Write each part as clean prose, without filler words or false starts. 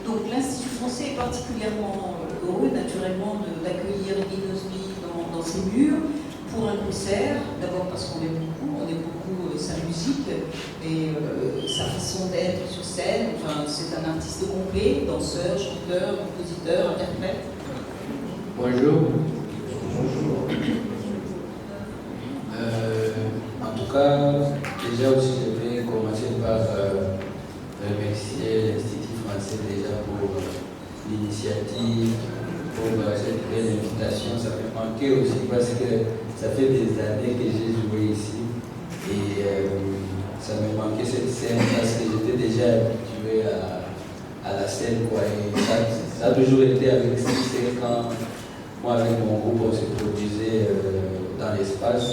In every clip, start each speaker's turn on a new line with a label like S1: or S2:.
S1: Donc l'Institut français est particulièrement heureux, naturellement, d'accueillir Lynn Osby dans ses murs pour un concert. D'abord parce qu'on aime beaucoup sa musique et sa façon d'être sur scène. Enfin, c'est un artiste complet, danseur, chanteur, compositeur, interprète.
S2: Bonjour. Bonjour. En tout cas, déjà aussi, je vais commencer par remercier l'Institut français déjà pour l'initiative, pour cette belle invitation. Ça me manquait aussi parce que ça fait des années que j'ai joué ici et ça me manquait cette scène parce que j'étais déjà habitué à la scène, quoi. Et ça a toujours été avec succès quand moi avec mon groupe on se produisait dans l'espace.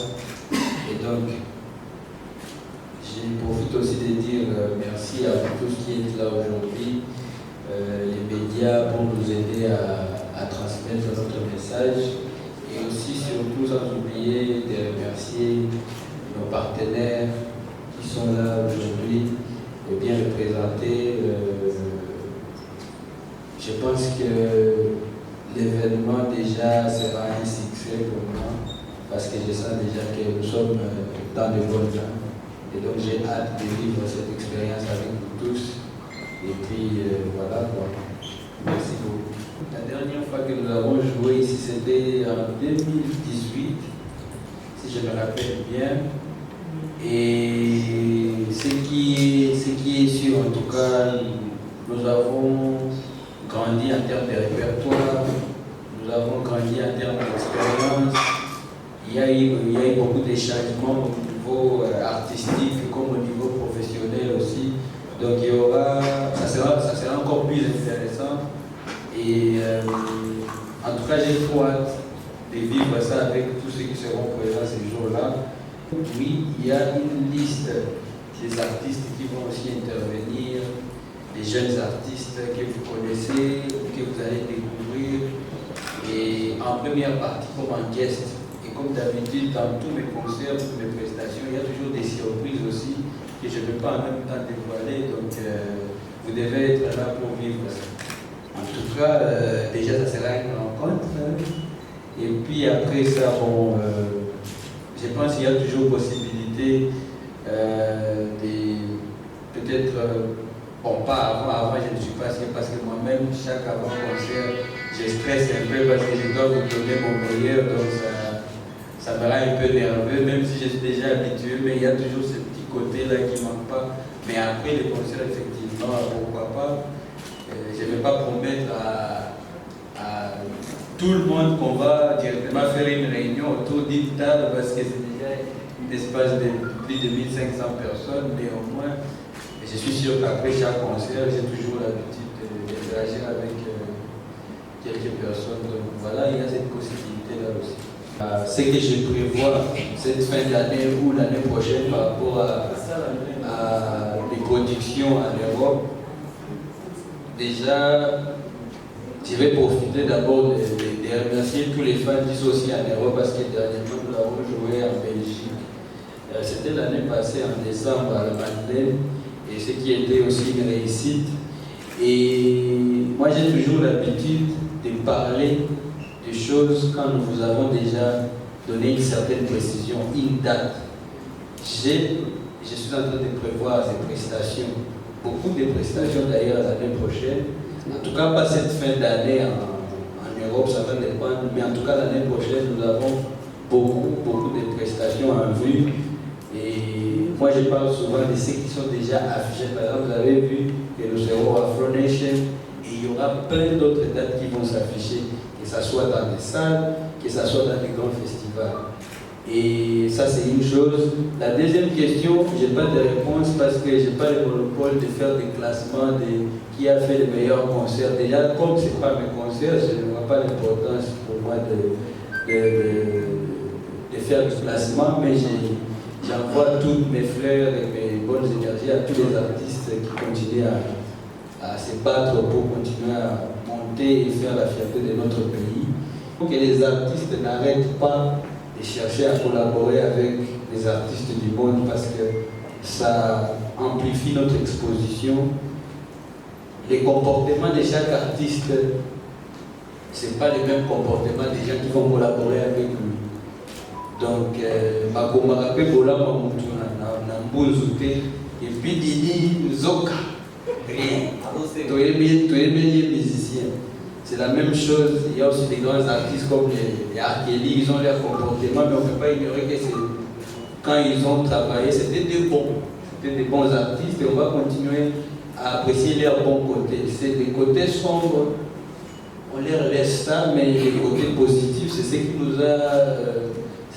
S2: Et donc je profite aussi de dire merci à vous tous qui êtes là aujourd'hui, les médias pour nous aider à transmettre notre message et aussi surtout sans oublier de remercier nos partenaires qui sont là aujourd'hui et bien représentés. Je pense que l'événement déjà sera un succès pour moi parce que je sens déjà que nous sommes dans de bonnes mains. Et donc j'ai hâte de vivre cette expérience avec vous tous. Et puis voilà quoi. Merci beaucoup. La dernière fois que nous avons joué ici, c'était en 2018, si je me rappelle bien. Et ce qui est sûr, en tout cas, nous avons grandi en termes de répertoire, nous avons grandi en termes d'expérience. Il y a eu beaucoup de changements au niveau artistique comme au niveau professionnel aussi. Donc il y aura, ça sera encore plus intéressant. Et en tout cas, j'ai trop hâte de vivre ça avec tous ceux qui seront présents ces jours-là. Oui, il y a une liste des artistes qui vont aussi intervenir, des jeunes artistes que vous connaissez, que vous allez découvrir. Et en première partie, comme en guest. Et comme d'habitude, dans tous mes concerts, toutes mes prestations, il y a toujours des surprises aussi que je ne peux pas en même temps dévoiler. Donc, vous devez être là pour vivre ça. En tout cas, déjà, ça sera une rencontre. Et puis après ça, bon, je pense qu'il y a toujours possibilité de peut-être, bon, pas avant, je ne suis pas sûr parce que moi-même, chaque avant-concert, je stresse un peu parce que je dois vous donner mon meilleur, donc ça me rend un peu nerveux, même si je suis déjà habitué, mais il y a toujours ce petit côté-là qui ne manque pas. Mais après le concert, effectivement, pourquoi pas, je ne vais pas promettre à tout le monde qu'on va directement faire une réunion autour d'une table parce que c'est déjà un espace de plus de 1500 personnes, mais au moins, je suis sûr qu'après chaque concert, j'ai toujours l'habitude d'interagir avec quelques personnes. Donc voilà, il y a cette possibilité-là aussi. Ce que je prévois cette fin d'année ou l'année prochaine par rapport à des productions en Europe, déjà, je vais profiter d'abord de remercier tous les fans qui sont aussi en Europe parce que dernièrement nous avons joué en Belgique. C'était l'année passée en décembre à la Madeleine et ce qui était aussi une réussite. Et moi j'ai toujours l'habitude de parler des choses quand nous vous avons déjà donné une certaine précision, une date. Je suis en train de prévoir ces prestations, beaucoup de prestations d'ailleurs l'année prochaine. En tout cas, pas cette fin d'année en Europe, ça va dépendre, mais en tout cas l'année prochaine, nous avons beaucoup de prestations en vue. Et moi, je parle souvent de ceux qui sont déjà affichés. Par exemple, vous avez vu que nous serons à Afro Nation et il y aura plein d'autres dates qui vont s'afficher, que ce soit dans des salles, que ce soit dans des grands festivals. Et ça, c'est une chose. La deuxième question, je n'ai pas de réponse parce que je n'ai pas le monopole de faire des classements de qui a fait le meilleur concert. Déjà, comme ce n'est pas mes concerts, je ne vois pas l'importance pour moi de faire du classement, mais j'envoie tous mes fleurs et mes bonnes énergies à tous les artistes qui continuent à se battre pour continuer à monter et faire la fierté de notre pays. Il faut que les artistes n'arrêtent pas de chercher à collaborer avec les artistes du monde parce que ça amplifie notre exposition les comportements de chaque artiste, ce n'est pas les mêmes comportements des gens qui vont collaborer avec lui. Donc, Makomaka pe Bolama Moutou na Mbouzou te, et puis Didi Zoka, rien. Tu es les musiciens. C'est la même chose. Il y a aussi des grands artistes comme les Arkeli, ils ont leur comportement, mais on ne peut pas ignorer que quand ils ont travaillé, c'était des bons artistes et on va continuer à apprécier leurs bons côtés. C'est les côtés sombres, on les laisse ça, mais les côtés positifs, c'est ce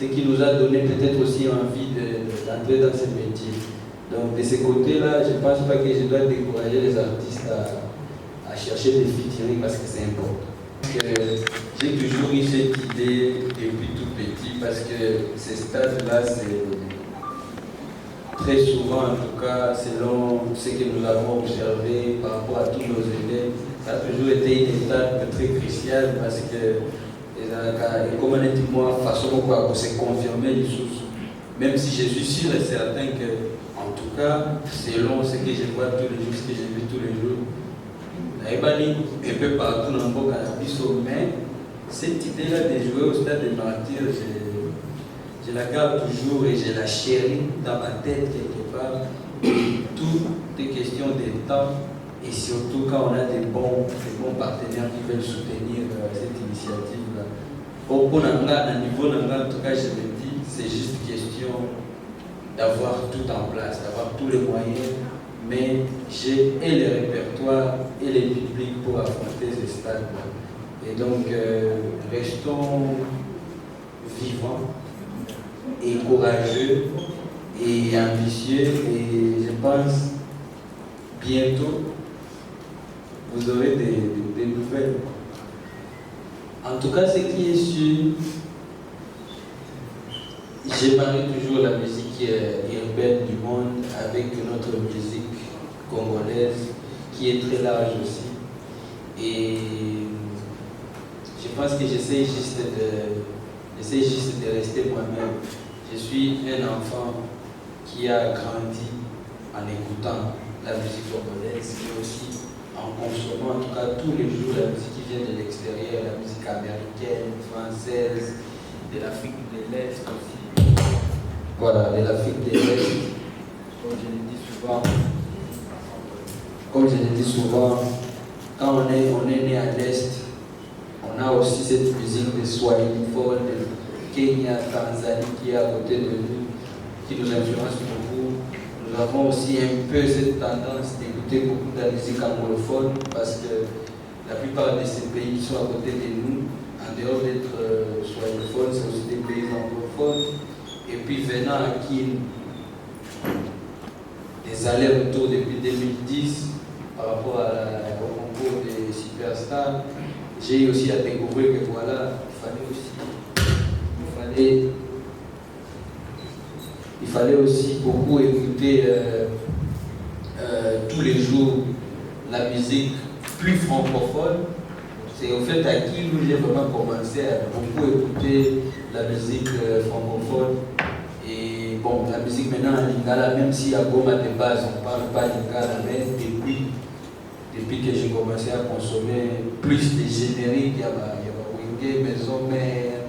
S2: qui nous a donné peut-être aussi envie d'entrer dans ce métier. Donc de ce côté-là, je ne pense pas que je dois décourager les artistes à chercher des featuring parce que c'est important. J'ai toujours eu cette idée depuis tout petit parce que ces stades-là, c'est très souvent, en tout cas, selon ce que nous avons observé par rapport à tous nos élèves, ça a toujours été une étape très cruciale parce que, comme on a dit, moi, façon de se confirmer les choses, même si je suis sûr et certain que, en tout cas, selon ce que je vois tous les jours, ce que j'ai vu tous les jours, un peu partout dans le cannabis, mais cette idée-là de jouer au stade des martyrs, je la garde toujours et je la chéris dans ma tête quelque part. Tout est question de temps et surtout quand on a des bons partenaires qui veulent soutenir cette initiative-là. Au niveau, en tout cas, je me dis, c'est juste question d'avoir tout en place, d'avoir tous les moyens, mais j'ai et le répertoire et les publics pour affronter ces stades-là. Et donc, restons vivants et courageux et ambitieux, et je pense bientôt vous aurez des nouvelles. En tout cas, ce qui est sûr, j'ai marié toujours la musique urbaine du monde avec notre musique congolaise qui est très large aussi. Et je pense que j'essaie juste de rester moi-même. Je suis un enfant qui a grandi en écoutant la musique congolaise, mais aussi en consommant en tout cas tous les jours la musique qui vient de l'extérieur, la musique américaine, française, de l'Afrique de l'Est aussi. Voilà, de l'Afrique de l'Est, comme je le dis souvent, quand on est né à l'Est, on a aussi cette musique de Swahili folk, de Kenya, Tanzanie qui est à côté de nous, qui nous influence beaucoup. Nous avons aussi un peu cette tendance d'écouter beaucoup de la musique anglophone parce que la plupart de ces pays qui sont à côté de nous, en dehors d'être swahilophones, c'est aussi des pays anglophones. Et puis venant à Kin, des allers-retours depuis 2010 par rapport au concours des superstars, j'ai eu aussi à découvrir que voilà, il fallait aussi beaucoup écouter tous les jours la musique plus francophone. C'est au fait à qui j'ai vraiment commencé à beaucoup écouter la musique francophone. Et bon, la musique maintenant en lingala, même si à Goma de base on ne parle pas lingala, mais depuis que j'ai commencé à consommer plus de génériques, il y a Wenge, Maison Mère,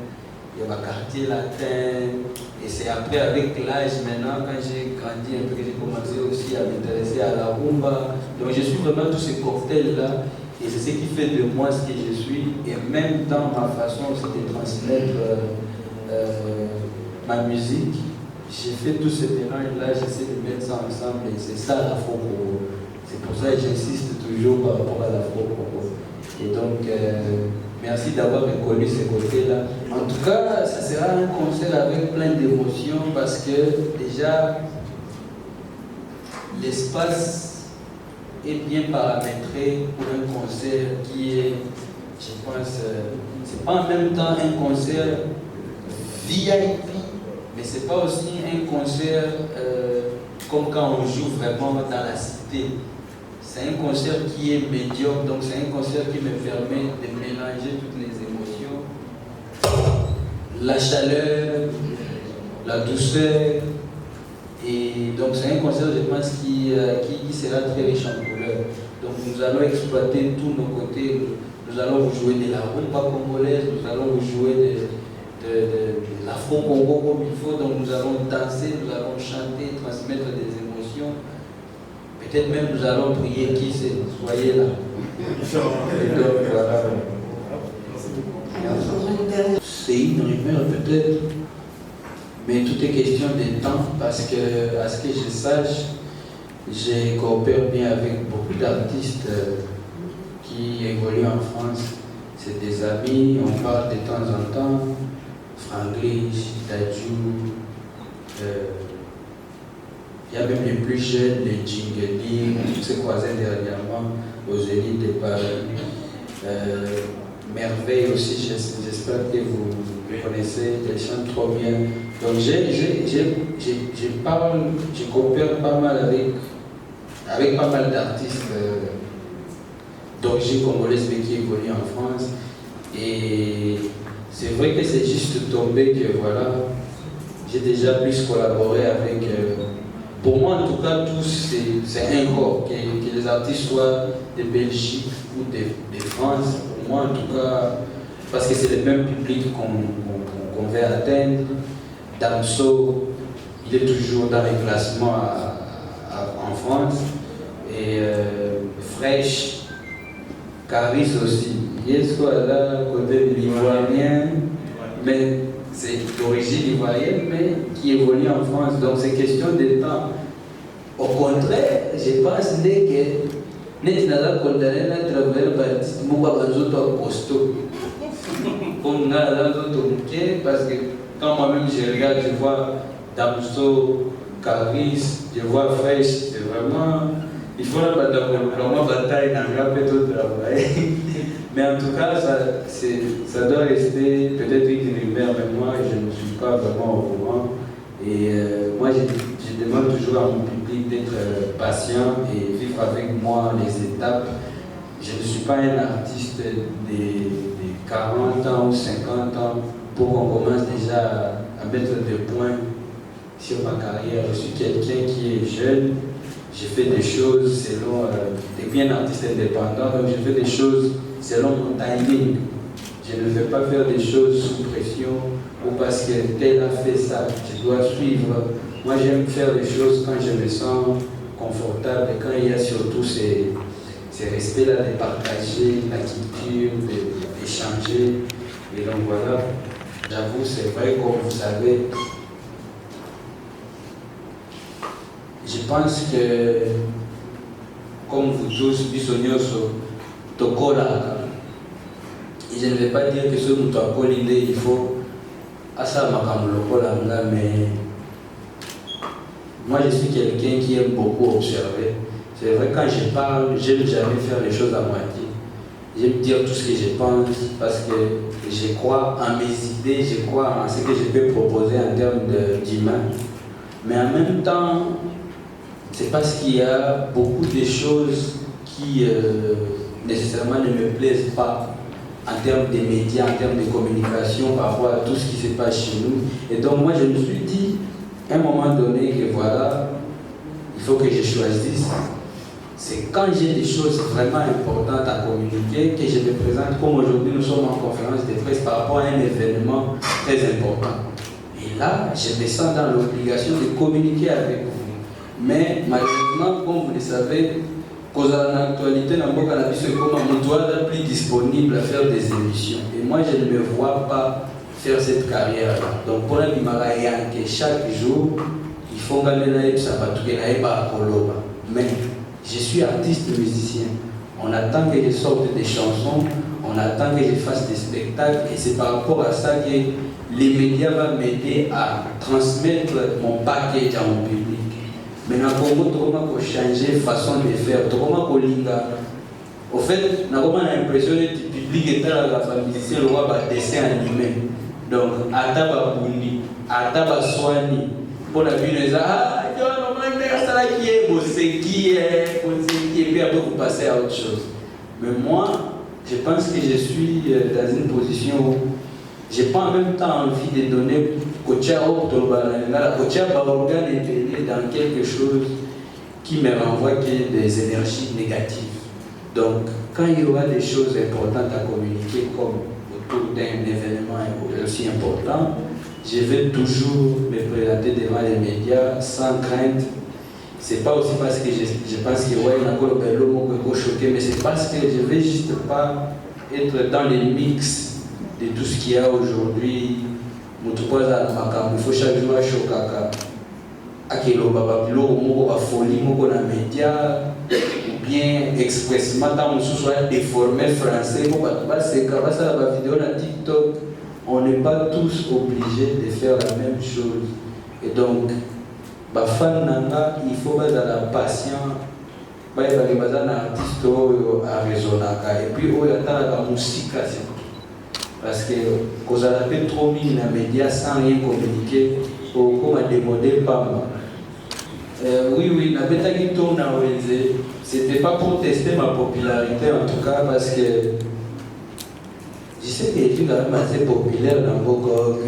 S2: il y a Quartier Latin. Et c'est après, avec l'âge maintenant, quand j'ai grandi un peu, que j'ai commencé aussi à m'intéresser à la rumba. Donc je suis vraiment tous ces cocktails-là. Et c'est ce qui fait de moi ce que je suis. Et même dans ma façon aussi de transmettre ma musique, j'ai fait tous ces mélanges-là, j'essaie de mettre ça ensemble. Et c'est ça l'afro-congo. C'est pour ça que j'insiste toujours par rapport à l'afro-congo. Et donc, merci d'avoir reconnu ce côté-là. En tout cas, ça sera un concert avec plein d'émotions parce que déjà, l'espace est bien paramétré pour un concert qui est, je pense, c'est pas en même temps un concert VIP, mais c'est pas aussi un concert comme quand on joue vraiment dans la cité. C'est un concert qui est médiocre, donc c'est un concert qui me permet de mélanger toutes les émotions. La chaleur, la douceur, et donc c'est un concert, je pense, qui sera très riche en couleurs. Donc nous allons exploiter tous nos côtés. Nous allons vous jouer de la rumba congolaise, nous allons vous jouer de l'afro-congo comme il faut. Donc nous allons danser, nous allons chanter, transmettre des émotions. Peut-être même nous allons prier, qui sait, soyez là. Et donc voilà. C'est une rumeur peut-être, mais tout est question de temps parce que, à ce que je sache, je coopère bien avec beaucoup d'artistes qui évoluent en France. C'est des amis, on parle de temps en temps. Franglish, Tadjou, il y a même les plus jeunes, les Djingeli, tous ces croisés dernièrement aux Zénith de Paris. Merveille aussi, j'espère que vous connaissez, ils chantent trop bien. Donc je coopère pas mal avec pas mal d'artistes d'origine congolaise mais qui évoluent en France. Et c'est vrai que c'est juste tombé que voilà, j'ai déjà plus collaboré avec. Pour moi en tout cas, tous c'est un corps, que les artistes soient de Belgique ou de France. Pour moi en tout cas, parce que c'est le même public qu'on veut atteindre. Damso, il est toujours dans les classements en France. Et Fresh, Caris aussi. Yes, là, côté ivoirien, mais c'est d'origine ivoirienne, mais qui évolue en France. Donc c'est question de temps. Au contraire, je pense que nous avons condamné à travers le baptiste, nous avons costaud. Comme nous avons parce que quand moi-même je regarde, je vois Damso, Caris, je vois Fresh, c'est vraiment. Il faut vraiment bataille dans le peu de travail. Mais en tout cas, ça doit rester peut-être une rumeur, mais moi je ne suis pas vraiment au courant. Et moi je demande toujours à mon public d'être patient et vivre avec moi les étapes. Je ne suis pas un artiste de 40 ans ou 50 ans pour qu'on commence déjà à mettre des points sur ma carrière. Je suis quelqu'un qui est jeune. Je fais des choses selon, et puis un artiste indépendant, donc je fais des choses selon mon timing. Je ne vais pas faire des choses sous pression ou parce que tel a fait ça, je dois suivre. Moi j'aime faire des choses quand je me sens confortable et quand il y a surtout ces respects-là de partager la culture, d'échanger. Et donc voilà, j'avoue c'est vrai comme vous savez. Je pense que, comme vous tous, Bissonioso, Tokola, et je ne vais pas dire que ce nous a l'idée, il faut à ça mais moi je suis quelqu'un qui aime beaucoup observer. C'est vrai quand je parle, j'aime jamais faire les choses à moitié. J'aime dire tout ce que je pense parce que je crois en mes idées, je crois en ce que je peux proposer en termes d'humain. Mais en même temps, c'est parce qu'il y a beaucoup de choses qui nécessairement ne me plaisent pas en termes de médias, en termes de communication par rapport à tout ce qui se passe chez nous. Et donc moi je me suis dit, à un moment donné, que voilà, il faut que je choisisse. C'est quand j'ai des choses vraiment importantes à communiquer que je me présente, comme aujourd'hui nous sommes en conférence de presse par rapport à un événement très important. Et là, je me sens dans l'obligation de communiquer avec vous. Mais malheureusement, comme vous le savez, cause de l'actualité, on doit être plus disponible à faire des émissions. Et moi, je ne me vois pas faire cette carrière-là. Donc, pour la que chaque jour, il faut gagner la mais je suis artiste musicien. On attend que je sorte des chansons, on attend que je fasse des spectacles, et c'est par rapport à ça que les médias vont m'aider à transmettre mon package à mon public. Maintenant, comment on changer façon de faire, comment on linga. Au fait, on a l'impression que le public est dans la famille, c'est le roi dessin animé. Donc, Ataba Buni, Ataba Swani, pour la vie, les ah, ça qui est, et puis après vous passez à autre chose. Mais moi, je pense que je suis dans une position où je n'ai pas en même temps envie de donner Kocha dans quelque chose qui me renvoie que des énergies négatives. Donc, quand il y aura des choses importantes à communiquer, comme autour d'un événement aussi important, je vais toujours me présenter devant les médias sans crainte. C'est pas aussi parce que je pense que ouais, il y a encore le mot que choqué, mais c'est parce que je vais juste pas être dans les mix de tout ce qu'il y a aujourd'hui. Il faut chaque jour choquer. Akelo baba bilo moko ba folie moko na média ou bien expressement dans soit déformé français moko ba c'est ka ba ça la vidéo na TikTok, on n'est pas tous obligés de faire la même chose. Et donc ba fan nanga il faut ba la patient ba ba ba na artiste à raisonnaka et puis o yata la musique parce que cause la fait trop mis na média sans rien communiquer au comme à démoder pas moi. Oui, la bêta qui tourne à ONZ, c'était pas pour tester ma popularité en tout cas parce que je sais que je suis quand même assez populaire dans Bogor.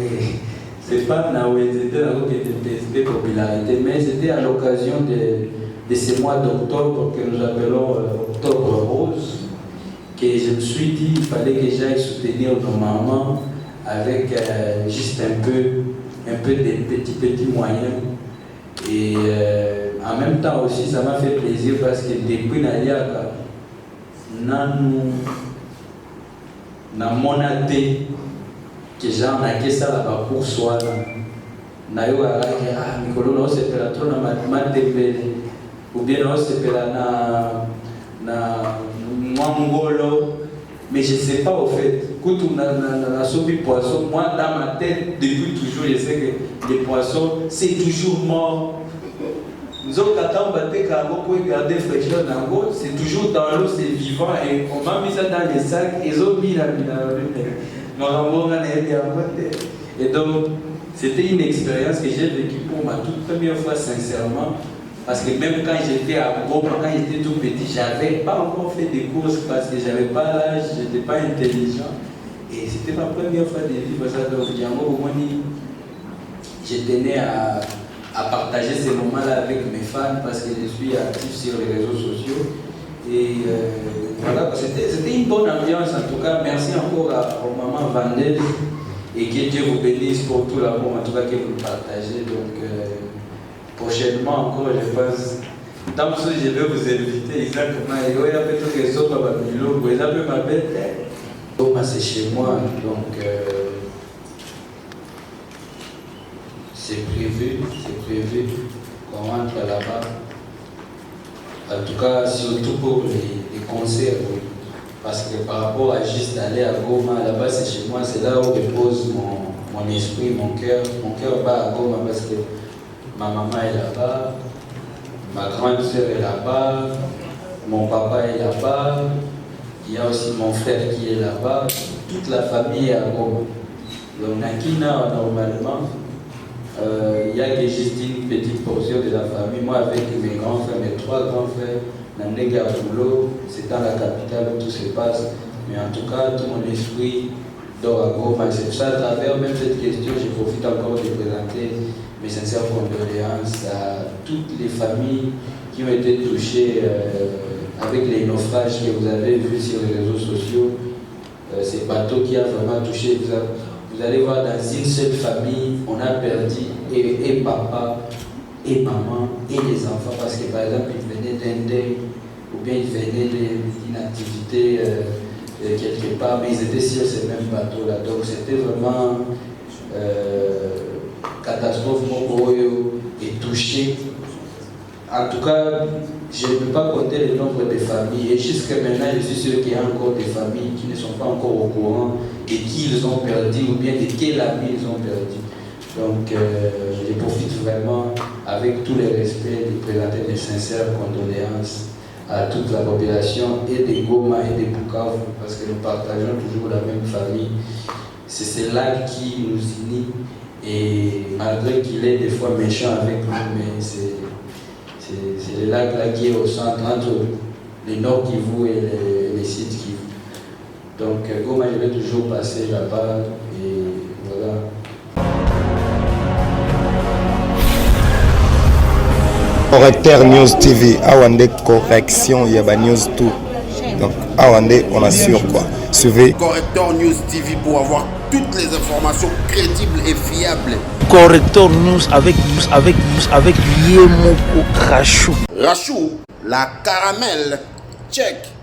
S2: C'est pas dans ONZ que j'ai testé popularité, mais c'était à l'occasion de ce mois d'octobre que nous appelons Octobre Rose, que je me suis dit qu'il fallait que j'aille soutenir nos mamans avec juste un peu de petits moyens. Et en même temps aussi, ça m'a fait plaisir parce que depuis Naliaka, na monaté que j'en ai ça là-bas pour soi. Na yo ah Nicolo non c'est per la trop na ou bien non c'est per na Mongolo. Mais je ne sais pas au fait, quand on a sauvé poisson, moi dans ma tête, depuis toujours, je sais que les poissons, c'est toujours mort. Nous avons garder fraîcheur dans l'eau, c'est toujours dans l'eau, c'est vivant, et on m'a mis ça dans les sacs, et ils ont mis la et donc, c'était une expérience que j'ai vécue pour ma toute première fois, sincèrement. Parce que même quand j'étais à Goma, quand j'étais tout petit, je n'avais pas encore fait des courses parce que je n'avais pas l'âge, je n'étais pas intelligent. Et c'était ma première fois de vivre ça. Donc, je tenais à partager ces moments-là avec mes fans parce que je suis actif sur les réseaux sociaux. Et voilà, c'était une bonne ambiance en tout cas. Merci encore aux mamans Vandel et que Dieu vous bénisse pour tout l'amour en tout cas que vous partagez. Donc, prochainement encore, je pense, dans ce je vais vous inviter exactement. Et il y a peut-être que ça va vous avez un peu ma bête. C'est chez moi, donc c'est prévu qu'on rentre là-bas. En tout cas, surtout pour les concerts, oui. Parce que par rapport à juste aller à Goma, là-bas c'est chez moi, c'est là où repose mon esprit, mon cœur. Mon cœur bat à Goma parce que ma maman est là-bas, ma grande soeur est là-bas, mon papa est là-bas, il y a aussi mon frère qui est là-bas, toute la famille est à Goma. Donc, Nakina, normalement, il y a que juste une petite portion de la famille. Moi, avec mes grands frères, mes 3 grands frères, Namnega Boulo, c'est dans la capitale où tout se passe. Mais en tout cas, tout mon esprit dort à Goma. C'est pour ça, à travers même cette question, je profite encore de présenter mes sincères condoléances à toutes les familles qui ont été touchées avec les naufrages que vous avez vus sur les réseaux sociaux. Ces bateaux qui ont vraiment touché. Vous allez voir, dans une seule famille, on a perdu et papa, et maman, et les enfants, parce que par exemple, ils venaient d'un deuil, ou bien ils venaient d'une activité quelque part, mais ils étaient sur ces mêmes bateaux-là. Donc c'était vraiment catastrophe et touché. En tout cas, je ne peux pas compter le nombre de familles. Et jusqu'à maintenant, je suis sûr qu'il y a encore des familles qui ne sont pas encore au courant de qui ils ont perdu ou bien de quel ami ils ont perdu. Donc, je profite vraiment, avec tous les respects, de présenter mes sincères condoléances à toute la population et de Goma et de Bukavu, parce que nous partageons toujours la même famille. C'est cela qui nous unit. Et malgré qu'il est des fois méchant avec nous, mais c'est le lac là qui est au centre entre le nord Kivu et le sud Kivu. Donc Goma, je vais toujours passer là-bas et voilà.
S3: Correcteur News TV, Awande correction, Yaba News tout. Donc, Awandé, on assure quoi. Suivez
S4: Corrector News TV pour avoir toutes les informations crédibles et fiables.
S5: Corrector News avec Yemoko Rachou.
S4: Rachou, la caramel, check.